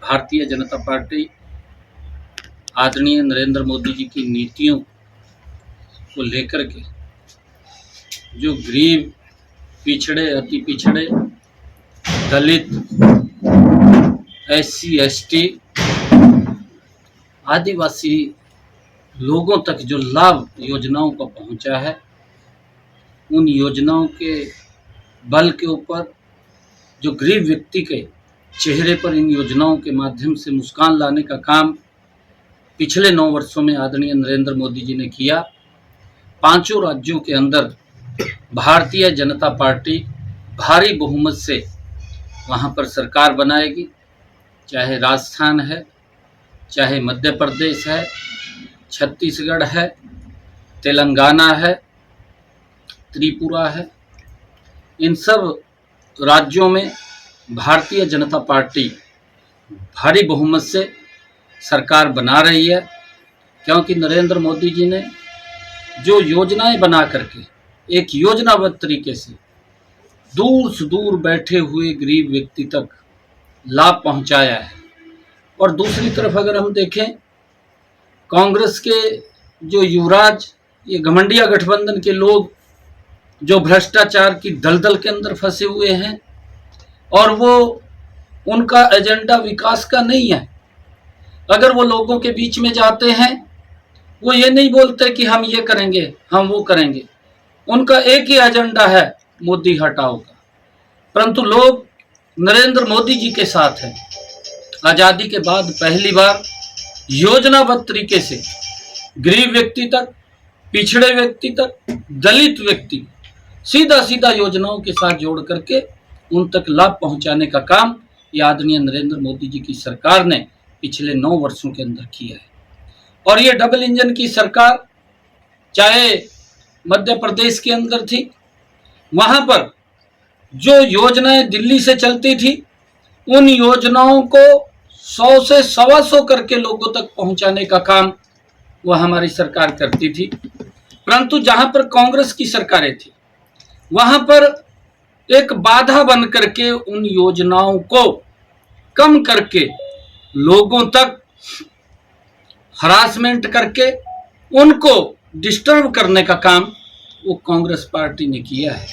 Bharatiya Janata party आदरणीय नरेंद्र मोदी जी की नीतियों को लेकर के जो गरीब, पिछड़े, अति पिछड़े, दलित, SC, ST, आदिवासी लोगों तक जो लाभ योजनाओं का पहुंचा है, उन योजनाओं के बल के ऊपर जो गरीब व्यक्ति के चेहरे पर इन योजनाओं के माध्यम से मुस्कान लाने का काम पिछले 9 वर्षों में आदरणीय नरेंद्र मोदी जी ने किया। 5 राज्यों के अंदर भारतीय जनता पार्टी भारी बहुमत से वहां पर सरकार बनाएगी, चाहे राजस्थान है, चाहे मध्य प्रदेश है, छत्तीसगढ़ है, तेलंगाना है, त्रिपुरा है। इन सब राज्यों में भारतीय जनता पार्टी भारी बहुमत से सरकार बना रही है, क्योंकि नरेंद्र मोदी जी ने जो योजनाएं बना करके एक योजनाबद्ध तरीके से दूर से दूर बैठे हुए गरीब व्यक्ति तक लाभ पहुंचाया है। और दूसरी तरफ अगर हम देखें, कांग्रेस के जो युवराज, ये घमंडिया गठबंधन के लोग जो भ्रष्टाचार की दलदल के अंदर फंसे हुए हैं, और वो उनका एजेंडा विकास का नहीं है। अगर वो लोगों के बीच में जाते हैं, वो ये नहीं बोलते कि हम ये करेंगे, हम वो करेंगे। उनका एक ही एजेंडा है, मोदी हटाओ का। परंतु लोग नरेंद्र मोदी जी के साथ हैं। आज़ादी के बाद पहली बार योजनाबद्ध तरीके से गरीब व्यक्ति तक, पिछड़े व्यक्ति तक, दलित व्यक्ति सीधा सीधा योजनाओं के साथ जोड़ करके उन तक लाभ पहुंचाने का काम ये आदरणीय नरेंद्र मोदी जी की सरकार ने पिछले 9 वर्षों के अंदर किया है। और ये डबल इंजन की सरकार, चाहे मध्य प्रदेश के अंदर थी, वहां पर जो योजनाएं दिल्ली से चलती थी, उन योजनाओं को 100 से 125 करके लोगों तक पहुंचाने का काम वह हमारी सरकार करती थी। परंतु जहां पर कांग्रेस की सरकारें थी, वहां पर एक बाधा बन करके उन योजनाओं को कम करके लोगों तक हरासमेंट करके उनको डिस्टर्ब करने का काम वो कांग्रेस पार्टी ने किया है।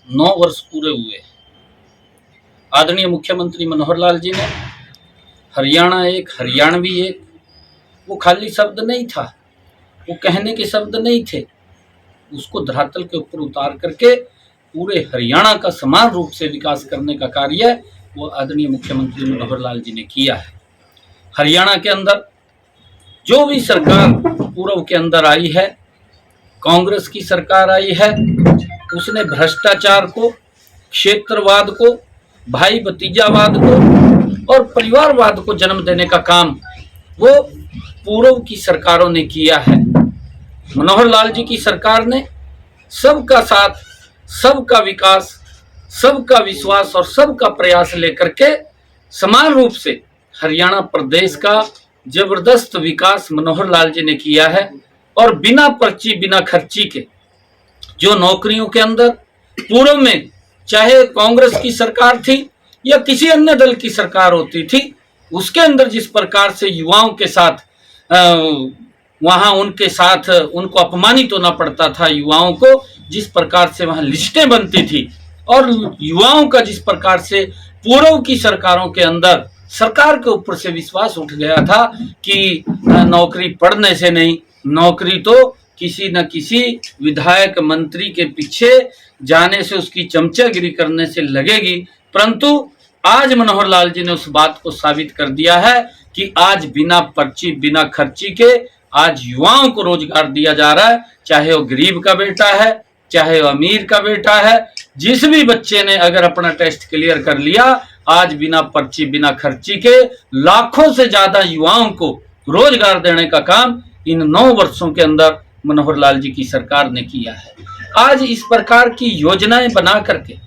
9 वर्ष पूरे हुए, आदरणीय मुख्यमंत्री मनोहर लाल जी ने हरियाणा एक, हरियाणवी एक, वो खाली शब्द नहीं था, वो कहने के शब्द नहीं थे, उसको धरातल के ऊपर उतार करके पूरे हरियाणा का समान रूप से विकास करने का कार्य वो आदरणीय मुख्यमंत्री मनोहर लाल जी ने किया है। हरियाणा के अंदर जो भी सरकार पूर्व के अंदर आई है, कांग्रेस की सरकार आई है, उसने भ्रष्टाचार को, क्षेत्रवाद को, भाई भतीजावाद को और परिवारवाद को जन्म देने का काम वो पूर्व की सरकारों ने किया है। मनोहर लाल जी की सरकार ने सबका साथ, सबका विकास, सबका विश्वास और सबका प्रयास लेकर के समान रूप से हरियाणा प्रदेश का जबरदस्त विकास मनोहर लाल जी ने किया है। और बिना पर्ची, बिना खर्ची के जो नौकरियों के अंदर पूर्व में चाहे कांग्रेस की सरकार थी या किसी अन्य दल की सरकार होती थी, उसके अंदर जिस प्रकार से युवाओं के साथ वहां उनके साथ उनको अपमानित होना पड़ता था, युवाओं को जिस प्रकार से वहां लिस्टें बनती थी, और युवाओं का जिस प्रकार से पूर्व की सरकारों के अंदर सरकार के ऊपर से विश्वास उठ गया था कि नौकरी पढ़ने से नहीं, नौकरी तो किसी न किसी विधायक मंत्री के पीछे जाने से, उसकी चमचागिरी करने से लगेगी। परंतु आज मनोहर लाल जी ने उस बात को साबित कर दिया है कि आज बिना पर्ची, बिना खर्ची के आज युवाओं को रोजगार दिया जा रहा है। चाहे वो गरीब का बेटा है, चाहे वो अमीर का बेटा है, जिस भी बच्चे ने अगर अपना टेस्ट क्लियर कर लिया, आज बिना पर्ची, बिना खर्ची के लाखों से ज्यादा युवाओं को रोजगार देने का काम इन 9 वर्षों के अंदर मनोहर लाल जी की सरकार ने किया है। आज इस प्रकार की योजनाएं बना करके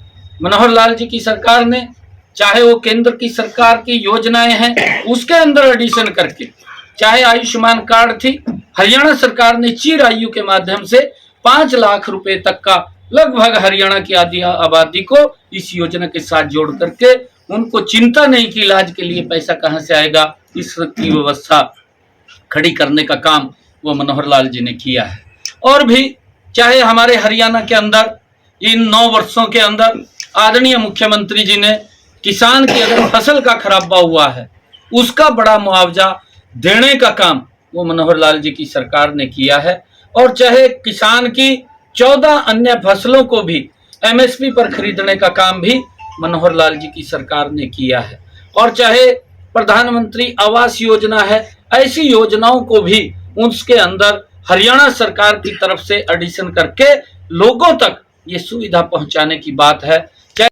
मनोहर लाल जी की सरकार ने, चाहे वो केंद्र की सरकार की योजनाएं हैं उसके अंदर एडिशन करके, चाहे आयुष्मान कार्ड थी, हरियाणा सरकार ने चिर आयु के माध्यम से 5 लाख रुपए तक का लगभग हरियाणा की आधी आबादी को इस योजना के साथ जोड़ करके उनको चिंता नहीं कि इलाज के लिए पैसा कहाँ से आएगा, इस की व्यवस्था खड़ी करने का काम वो मनोहर लाल जी ने किया है। और भी चाहे हमारे हरियाणा के अंदर इन 9 वर्षों के अंदर आदरणीय मुख्यमंत्री जी ने किसान की अगर फसल का खराबा हुआ है उसका बड़ा मुआवजा देने का काम वो मनोहर लाल जी की सरकार ने किया है। और चाहे किसान की 14 अन्य फसलों को भी एमएसपी पर खरीदने का काम भी मनोहर लाल जी की सरकार ने किया है। और चाहे प्रधानमंत्री आवास योजना है, ऐसी योजनाओं को भी उसके अंदर हरियाणा सरकार की तरफ से एडिशन करके लोगों तक ये सुविधा पहुंचाने की बात है।